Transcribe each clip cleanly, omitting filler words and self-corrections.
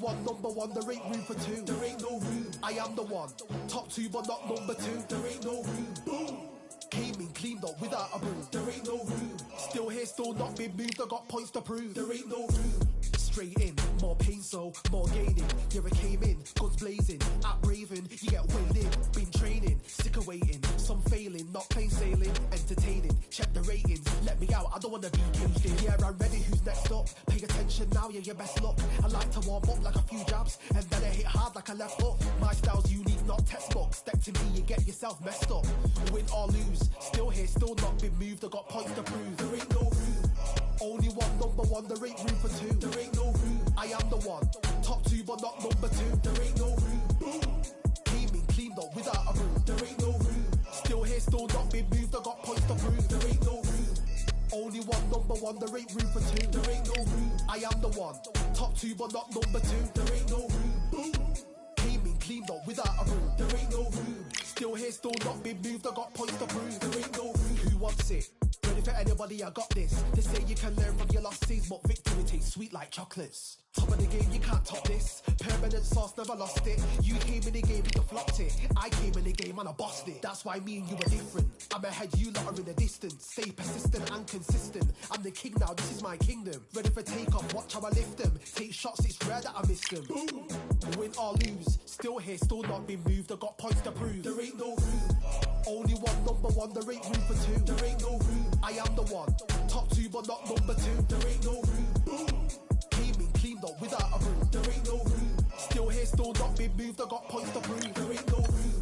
one, number one, there ain't room for two. There ain't no room. I am the one. Top two, but not number two. There ain't no room. Boom. Came in, cleaned up without a broom. There ain't no room. Still here, still not been moved. I got points to prove. There ain't no room. Straight in, more pain, so more gaining. Yeah, I came in, guns blazing, at Raven, you get weighed in. Been training, sick of waiting, some failing, not plain sailing, entertaining. Check the ratings, let me out, I don't wanna be caged in. Yeah, I'm ready, who's next up? Pay attention now, yeah, your best luck. I like to warm up like a few jabs, and then I hit hard like a left hook. My style's unique, not textbook. Step to me, you get yourself messed up. Win or lose, still here, still not been moved. I got points to prove. There ain't no room. Only one, number one, there ain't room for two. There ain't no room. I am the one. Top two, but not number two. There ain't no room. Boom. Came in, cleaned up without a broom. There ain't no room. Still here, still not been moved. I got points to prove. There ain't no room. Only one, number one, there ain't room for two. There ain't no room. I am the one. Top two, but not number two. There ain't no room. Boom. Came in, cleaned up without a broom. There ain't no room. Still here, still not been moved. I got points to prove. There ain't no room. Who wants it? Ready for anybody, I got this. They say you can learn from your losses, but victory tastes sweet like chocolates. Top of the game, you can't top this. Permanent sauce, never lost it. You came in the game, you flopped it. I came in the game and I bossed it. That's why me and you are different. I'm ahead, you lot are in the distance. Stay persistent and consistent. I'm the king now, this is my kingdom. Ready for take off, watch how I lift them. Take shots, it's rare that I miss them. Boom. Win or lose, still here, still not been moved. I got points to prove. There ain't no room. Only one, number one, there ain't room for two. There ain't no room. I am the one. Top two, but not number two. There ain't no room. Boom. Came in, cleaned up without a broom. There ain't no room. Still here, still not been moved. I got points to prove. There ain't no room.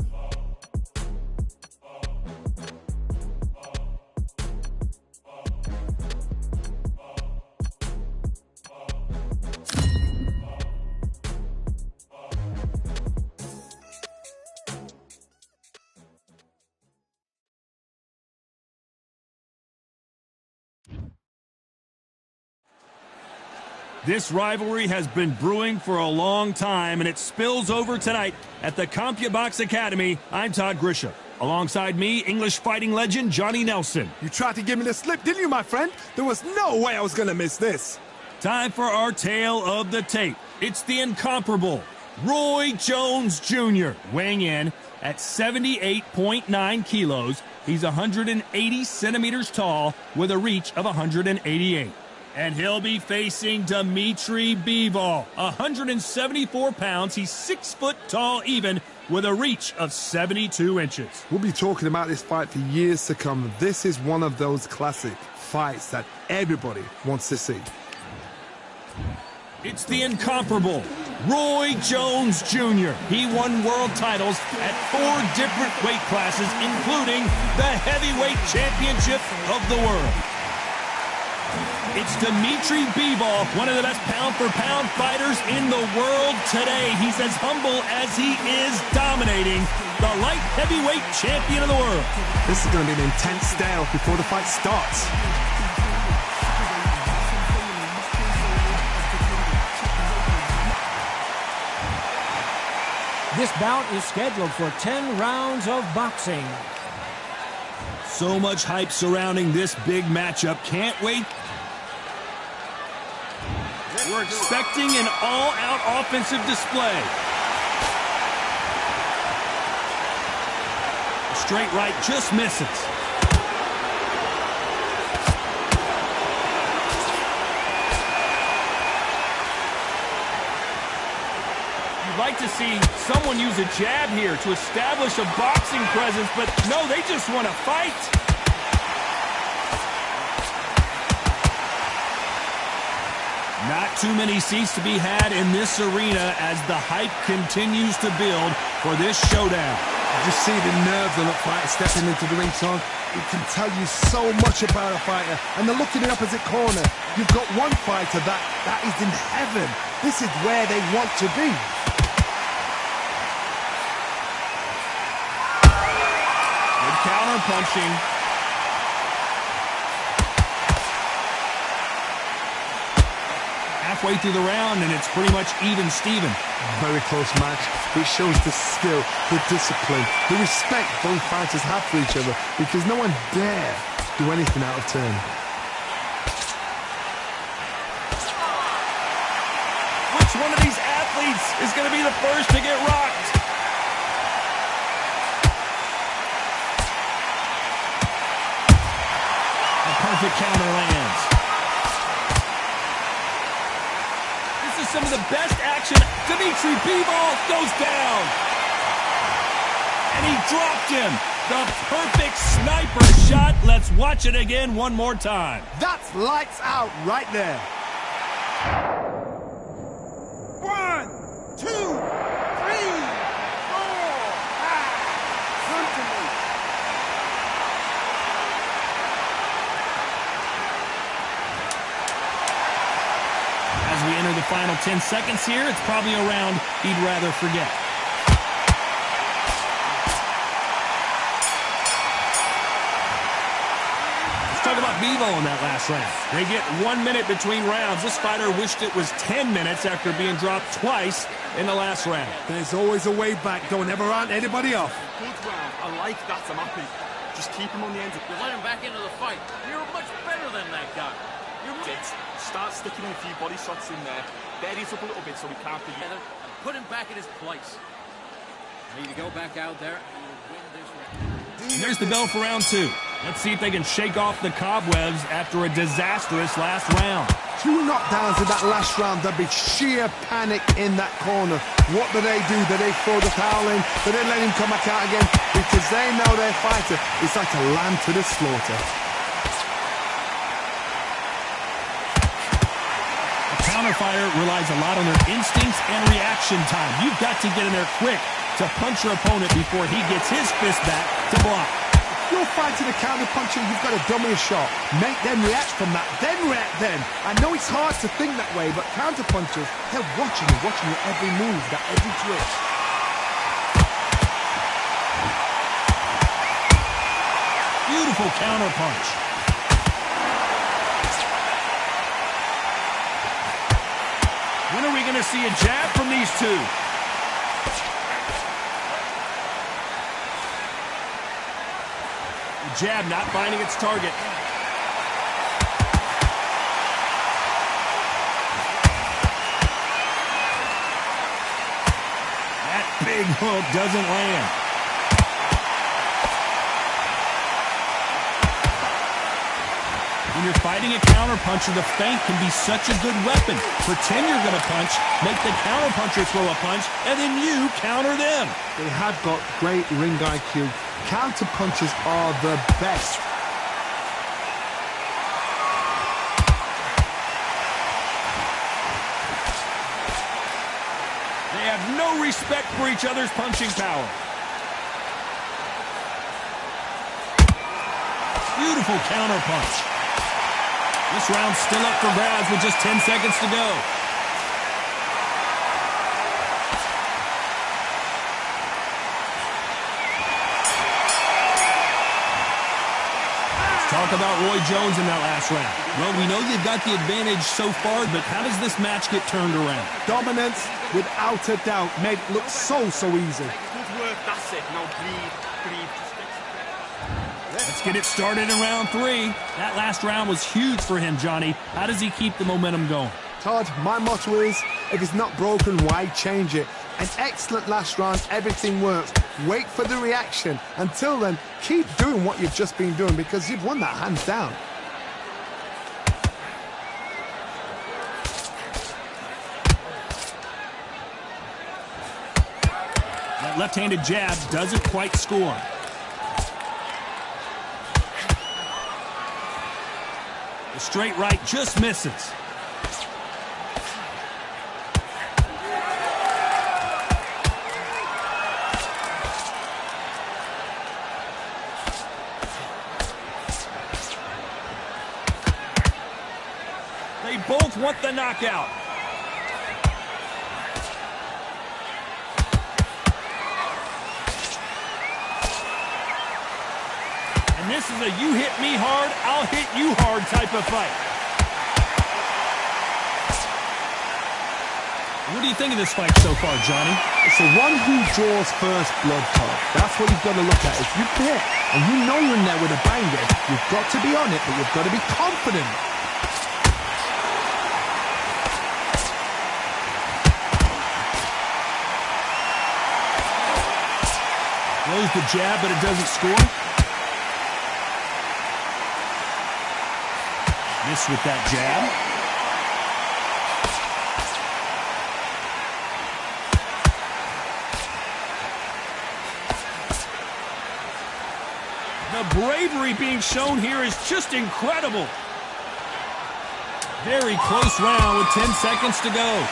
This rivalry has been brewing for a long time, and it spills over tonight at the CompuBox Academy. I'm Todd Grisham. Alongside me, English fighting legend Johnny Nelson. You tried to give me the slip, didn't you, my friend? There was no way I was going to miss this. Time for our tale of the tape. It's the incomparable Roy Jones Jr. weighing in at 78.9 kilos. He's 180 centimeters tall with a reach of 188. And he'll be facing Dimitri Bivol, 174 pounds. He's 6 foot tall even, with a reach of 72 inches. We'll be talking about this fight for years to come. This is one of those classic fights that everybody wants to see. It's the incomparable Roy Jones Jr. He won world titles at 4 different weight classes, including the heavyweight championship of the world. It's Dimitri Bivol, one of the best pound-for-pound fighters in the world today. He's as humble as he is dominating, the light heavyweight champion of the world. This is going to be an intense stare before the fight starts. This bout is scheduled for 10 rounds of boxing. So much hype surrounding this big matchup. Can't wait. We're expecting an all-out offensive display. A straight right just misses. You'd like to see someone use a jab here to establish a boxing presence, but no, they just want to fight. Not too many seats to be had in this arena as the hype continues to build for this showdown. You just see the nerves on the fighter stepping into the ring, Tom. It can tell you so much about a fighter. And they're looking in the opposite corner. You've got one fighter that is in heaven. This is where they want to be. Good counter punching. Halfway through the round, and it's pretty much even Steven. Very close match. It shows the skill, the discipline, the respect both fighters have for each other, because no one dare do anything out of turn. Which one of these athletes athletes is going to be the first to get rocked. A perfect counter lands. This is some of the best action. Dimitri Bivol goes down. And he dropped him. The perfect sniper shot. Let's watch it again one more time. That's lights out right there. 1, 2, 3, 4, 5. Come to me. As we enter the final 10 seconds here, it's probably a round he'd rather forget. Talk about Bivol in that last round. They get 1 minute between rounds. This fighter wished it was 10 minutes after being dropped twice in the last round. There's always a way back. Don't ever round anybody off. Good round. I like that. I'm happy. Just keep him on the end. You let him back into the fight. You're much better than that guy. Start sticking in a few body shots in there. Bury it up a little bit so we can't be... Put him back in his place. Need to go back out there and win this round. And there's the bell for round 2. Let's see if they can shake off the cobwebs after a disastrous last round. 2 knockdowns in that last round. There'd be sheer panic in that corner. What do? Do they throw the towel in? Do they let him come back out again? Because they know their fighter is like a lamb to the slaughter. A counterfighter relies a lot on their instincts and reaction time. You've got to get in there quick to punch your opponent before he gets his fist back to block. If you're fighting a counter puncher, you've got to dummy a shot. Make them react from that, then react then. I know it's hard to think that way, but counter punchers, they're watching your every move, that every twitch. Beautiful counter punch. When are we going to see a jab from these two? Jab not finding its target. That big hook doesn't land. When you're fighting a counterpuncher, the feint can be such a good weapon. Pretend you're going to punch, make the counterpuncher throw a punch, and then you counter them. They have got great ring IQ. Counter punchers are the best. They have no respect for each other's punching power. Beautiful counter punch. This round's still up for grabs with just 10 seconds to go. Talk about Roy Jones in that last round. Well, we know they've got the advantage so far, but how does this match get turned around? Dominance, without a doubt, made it look so easy. Good work. That's it. Now breathe. Let's get it started in round 3. That last round was huge for him, Johnny. How does he keep the momentum going? Todd, my motto is, if it's not broken, why change it? An excellent last round, everything works. Wait for the reaction. Until then, keep doing what you've just been doing because you've won that hands down. That left-handed jab doesn't quite score. The straight right just misses. They both want the knockout. And this is a you hit me hard, I'll hit you hard type of fight. What do you think of this fight so far, Johnny? It's the one who draws first blood, Todd. That's what you've got to look at. If you hit and you know you're in there with a banger, you've got to be on it, but you've got to be confident. Throws the jab, but it doesn't score. Miss with that jab. The bravery being shown here is just incredible. Very close round with 10 seconds to go.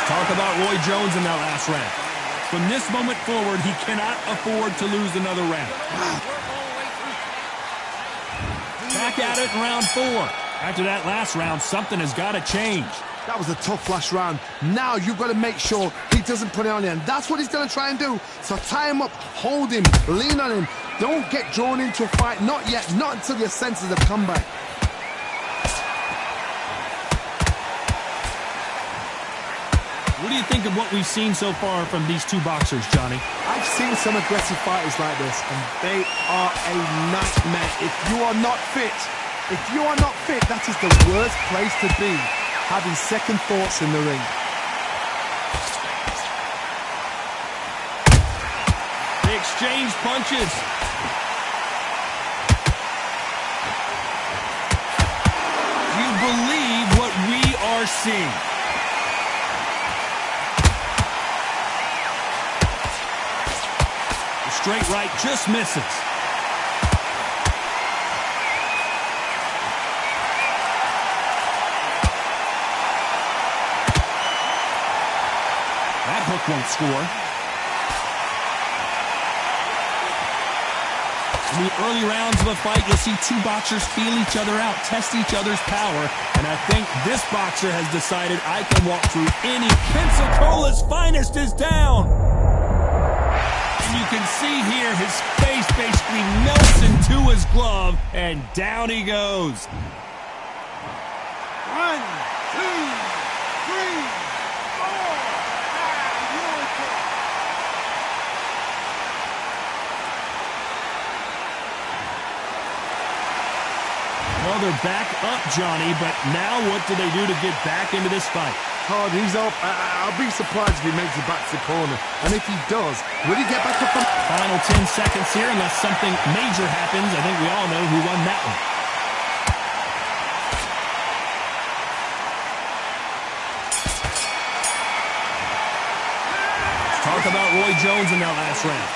Talk about Roy Jones in that last round. From this moment forward, he cannot afford to lose another round. Back at it in round 4. After that last round, something has got to change. That was a tough last round. Now you've got to make sure he doesn't put it on you, and that's what he's going to try and do. So tie him up, hold him, lean on him. Don't get drawn into a fight. Not yet. Not until your senses have come back. What do you think of what we've seen so far from these two boxers, Johnny? I've seen some aggressive fighters like this, and they are a nightmare. If you are not fit, that is the worst place to be, having second thoughts in the ring. They exchange punches. Do you believe what we are seeing? The straight right just misses. That hook won't score. In the early rounds of a fight, you'll see two boxers feel each other out, test each other's power, and I think this boxer has decided I can walk through any. Pensacola's finest is down! And you can see here his face basically melts into his glove, and down he goes. 1, 2, 3. Well, they're back up, Johnny, but now what do they do to get back into this fight? Hard, he's up. I'll be surprised if he makes it back to the corner. And if he does, will he get back up? Final 10 seconds here, unless something major happens. I think we all know who won that one. Let's talk about Roy Jones in that last round.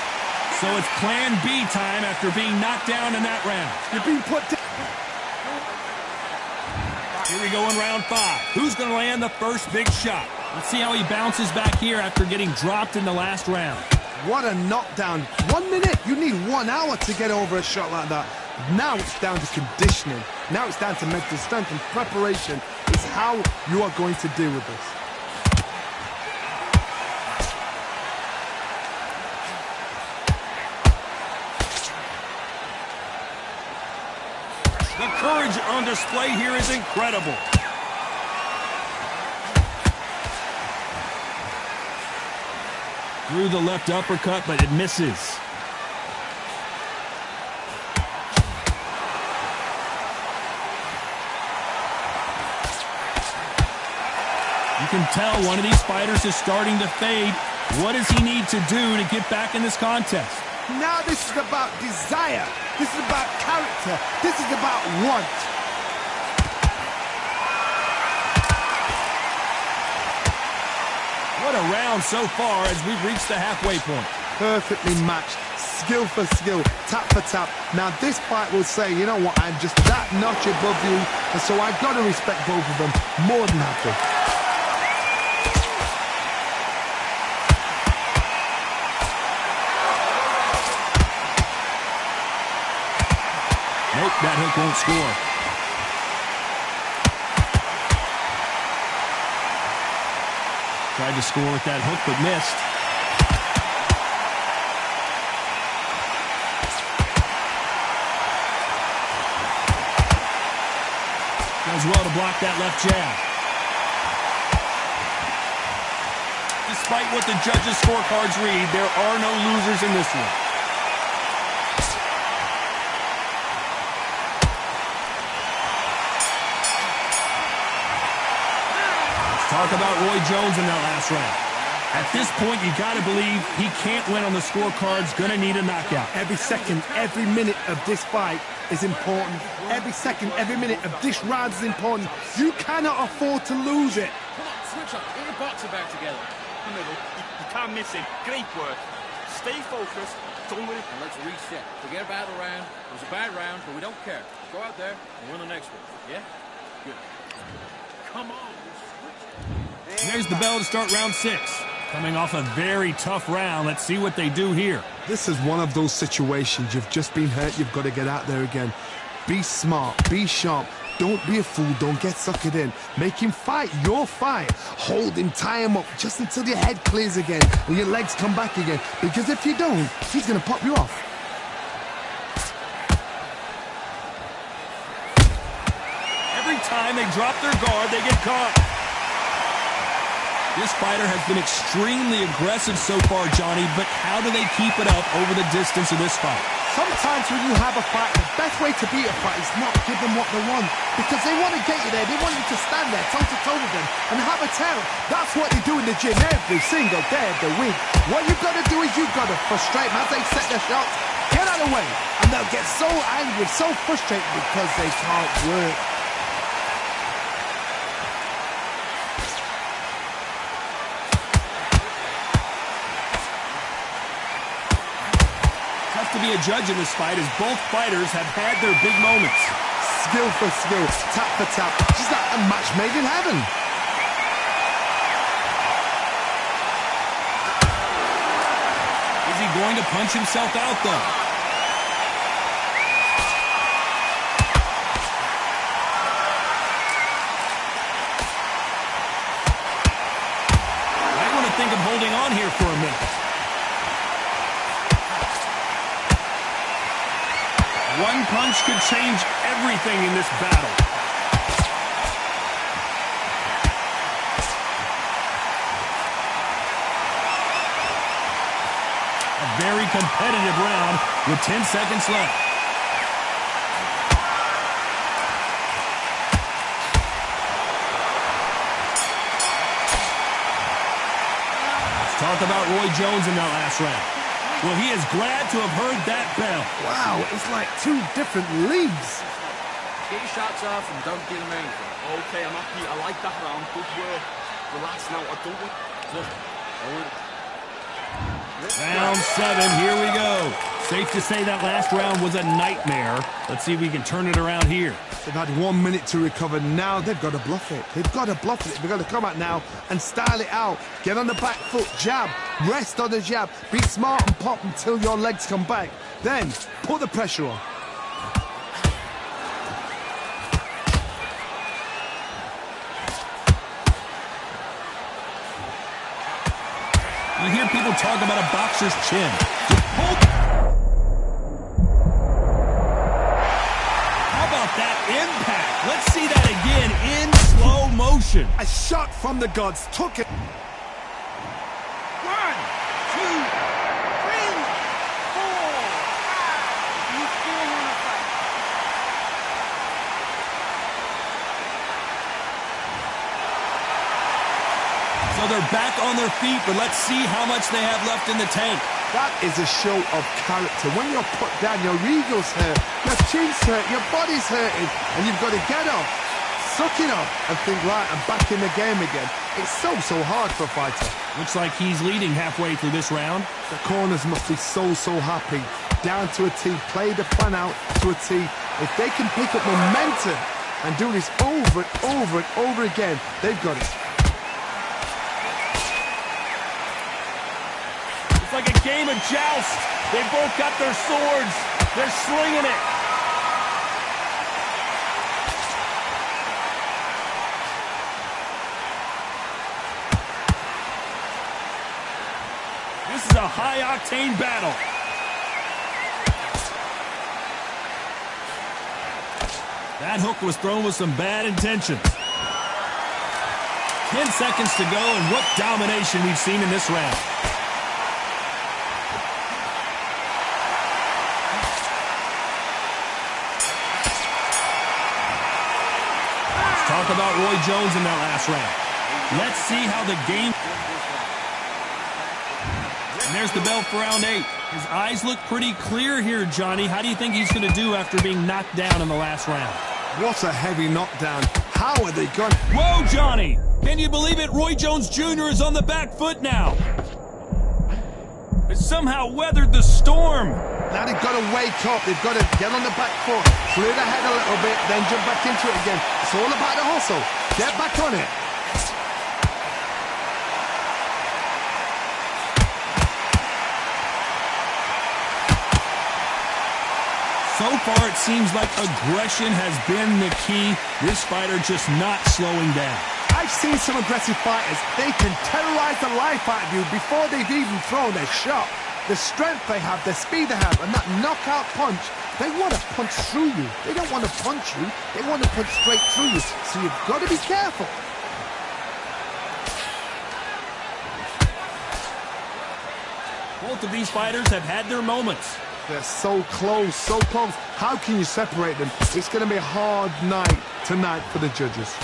So it's plan B time after being knocked down in that round. You're being put down. Here we go in round 5. Who's going to land the first big shot? Let's see how he bounces back here after getting dropped in the last round. What a knockdown. 1 minute. You need 1 hour to get over a shot like that. Now it's down to conditioning. Now it's down to mental strength and preparation. It's how you are going to deal with this. The courage on display here is incredible. Threw the left uppercut, but it misses. You can tell one of these fighters is starting to fade. What does he need to do to get back in this contest? Now this is about desire. This is about character. This is about want. What a round so far as we've reached the halfway point. Perfectly matched. Skill for skill. Tap for tap. Now this fight will say, you know what, I'm just that notch above you. And so I've got to respect both of them more than happy. Nope, that hook won't score. Tried to score with that hook, but missed. Does well to block that left jab. Despite what the judges' scorecards read, there are no losers in this one. Talk about Roy Jones in that last round. At this point, you got to believe he can't win on the scorecards, going to need a knockout. Every second, every minute of this fight is important. Every second, every minute of this round is important. You cannot afford to lose it. Come on, switch up. Get your boxer back together. The middle, you can't miss it. Great work. Stay focused. Don't worry. And let's reset. Forget about the round. It was a bad round, but we don't care. Go out there and win the next one. Yeah? Good. Come on. There's the bell to start round 6. Coming off a very tough round. Let's see what they do here. This is one of those situations. You've just been hurt. You've got to get out there again. Be smart. Be sharp. Don't be a fool. Don't get suckered in. Make him fight your fight. Hold him, tie him up just until your head clears again and your legs come back again. Because if you don't, he's going to pop you off. Every time they drop their guard, they get caught. This fighter has been extremely aggressive so far, Johnny, but how do they keep it up over the distance of this fight? Sometimes when you have a fight, the best way to beat a fight is not give them what they want. Because they want to get you there. They want you to stand there toe-to-toe with them and have a tell. That's what they do in the gym every single day of the week. What you've got to do is you've got to frustrate them as they set their shots. Get out of the way. And they'll get so angry, so frustrated because they can't work. To be a judge in this fight as both fighters have had their big moments. Skill for skill, tap for tap, just like a match made in heaven. Is he going to punch himself out, though? Might want to think of holding on here for a minute. One punch could change everything in this battle. A very competitive round with 10 seconds left. Let's talk about Roy Jones in that last round. Well, he is glad to have heard that bell. Wow, it's like two different leagues. Get your shots off and don't give him anything. Okay, I'm happy. I like that round. Good work. Relax now. I don't want... Look, Round 7, here we go. Safe to say that last round was a nightmare. Let's see if we can turn it around here. They've had 1 minute to recover. Now they've got to bluff it. They've got to bluff it. They've got to come out now and style it out. Get on the back foot, jab, rest on the jab. Be smart and pop until your legs come back. Then put the pressure on. You hear people talk about a boxer's chin. How about that impact? Let's see that again in slow motion. A shot from the gods took it. 1, 2, 3, 4, 5. You still want to fight? So they're back on their feet, but let's see how much they have left in the tank. That is a show of character. When you're put down, your ego's hurt, your chin's hurt, your body's hurting, and you've got to get up, suck it up, and think, right, I'm back in the game again. It's so hard for a fighter. Looks like he's leading halfway through this round. The corners must be so happy. Down to a T, play the plan out to a T. If they can pick up momentum and do this over and over and over again, they've got it. It's like a game of joust. They both got their swords. They're slinging it. This is a high-octane battle. That hook was thrown with some bad intentions. 10 seconds to go, and what domination we've seen in this round. Talk about Roy Jones in that last round. Let's see how the game... And there's the bell for round 8. His eyes look pretty clear here, Johnny. How do you think he's going to do after being knocked down in the last round? What a heavy knockdown. How are they going? Whoa, Johnny! Can you believe it? Roy Jones Jr. is on the back foot now. It's somehow weathered the storm. Now they've got to wake up. They've got to get on the back foot, clear the head a little bit, then jump back into it again. It's all about the hustle. Get back on it. So far, it seems like aggression has been the key. This fighter just not slowing down. I've seen some aggressive fighters. They can terrorize the life out of you before they've even thrown their shot. The strength they have, the speed they have, and that knockout punch, they want to punch through you. They don't want to punch you. They want to punch straight through you. So you've got to be careful. Both of these fighters have had their moments. They're so close, so close. How can you separate them? It's going to be a hard night tonight for the judges.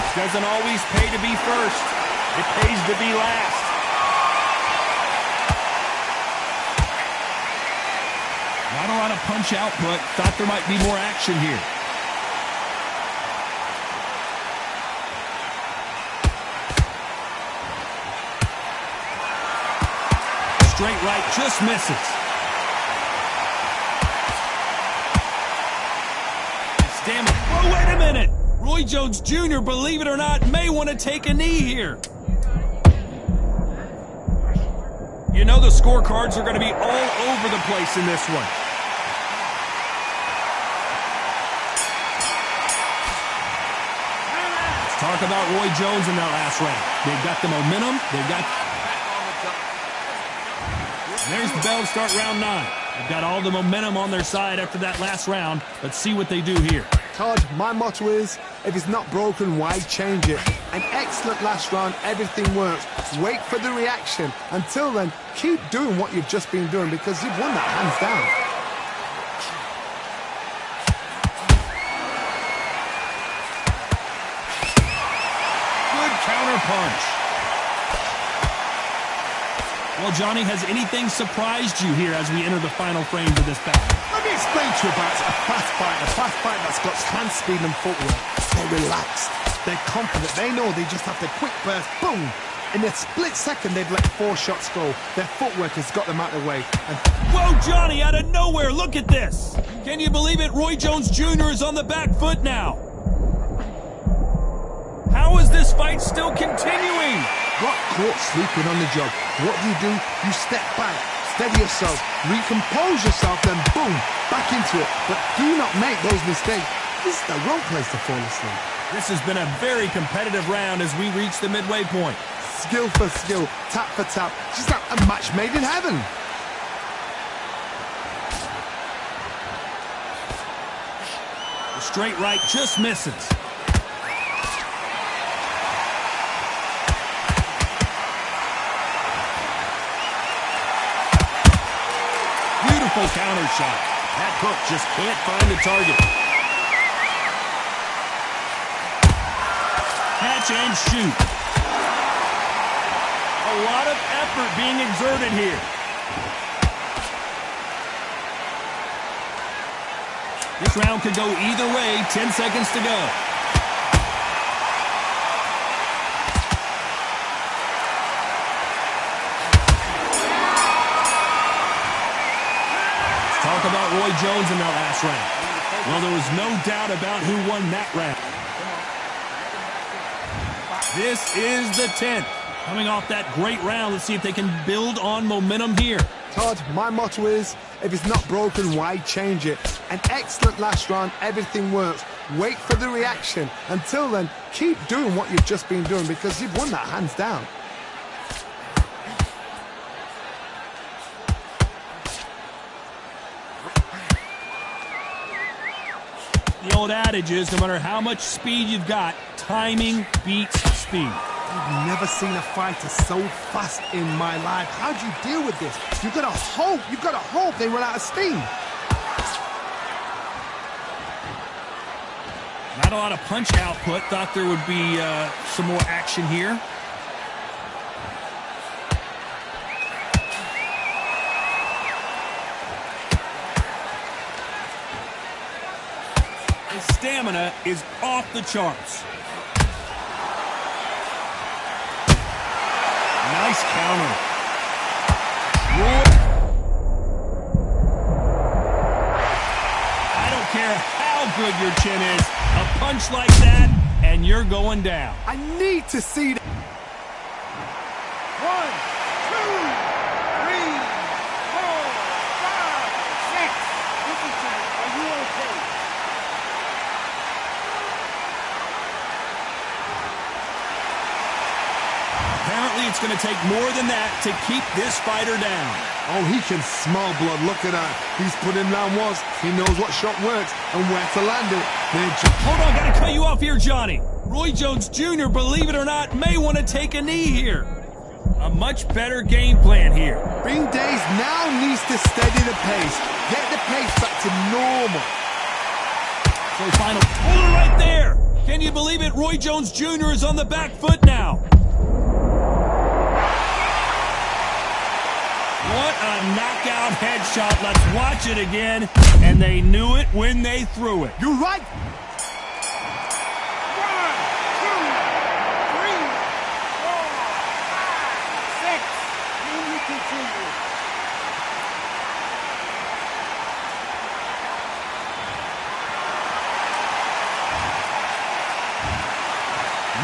It doesn't always pay to be first. It pays to be last. Not a lot of punch output. Thought there might be more action here. Straight right just misses. Damn it. Oh, wait a minute. Roy Jones Jr., believe it or not, may want to take a knee here. You know the scorecards are going to be all over the place in this one. Let's talk about Roy Jones in that last round. They've got the momentum. They've got... There's the bell to start round 9. They've got all the momentum on their side after that last round. Let's see what they do here. Todd, my motto is, if it's not broken, why change it? An excellent last round, everything works. Wait for the reaction. Until then, keep doing what you've just been doing because you've won that hands down. Good counter punch. Well, Johnny, has anything surprised you here as we enter the final frames of this battle? Let me explain to you about a fast fighter that's got hand speed and footwork. They're relaxed, they're confident, they know they just have the quick burst, boom! In a split second, they've let 4 shots go. Their footwork has got them out of the way. And whoa, Johnny, out of nowhere, look at this! Can you believe it? Roy Jones Jr. is on the back foot now. How is this fight still continuing? got caught sleeping on the job. What do? You step back, steady yourself, recompose yourself, then boom, back into it. But do not make those mistakes. This is the wrong place to fall asleep. This has been a very competitive round as we reach the midway point. Skill for skill, tap for tap. Just like a match made in heaven. The straight right just misses. Beautiful counter shot. That hook just can't find the target. Catch and shoot. A lot of effort being exerted here. This round could go either way. 10 seconds to go. Let's talk about Roy Jones in that last round. Well, there was no doubt about who won that round. This is the 10th. Coming off that great round, let's see if they can build on momentum here. Todd, my motto is, if it's not broken, why change it? An excellent last round, everything works. Wait for the reaction. Until then, keep doing what you've just been doing because you've won that hands down. The old adage is, no matter how much speed you've got, timing beats speed. I've never seen a fighter so fast in my life. How do you deal with this? You've got to hope they run out of steam. a lot of punch output. Thought there would be some more action here. His stamina is off the charts. Nice counter. I don't care how good your chin is. A punch like that, and you're going down. I need to see that. 1, 2, 3, 4, 5, 6. Apparently, it's going to take more than that to keep this fighter down. Oh, he can smell blood. Look at that. He's put in round once. He knows what shot works and where to land it. Hold on, got to cut you off here, Johnny. Roy Jones Jr., believe it or not, may want to take a knee here. A much better game plan here. Bing Days now needs to steady the pace. Get the pace back to normal. So final puller right there. Can you believe it? Roy Jones Jr. is on the back foot now. What a knockout headshot. Let's watch it again. And they knew it when they threw it. You're right. 1, 2, 3, 4, 5, 6. Can you continue?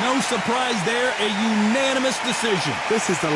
No surprise there, a unanimous decision. This is the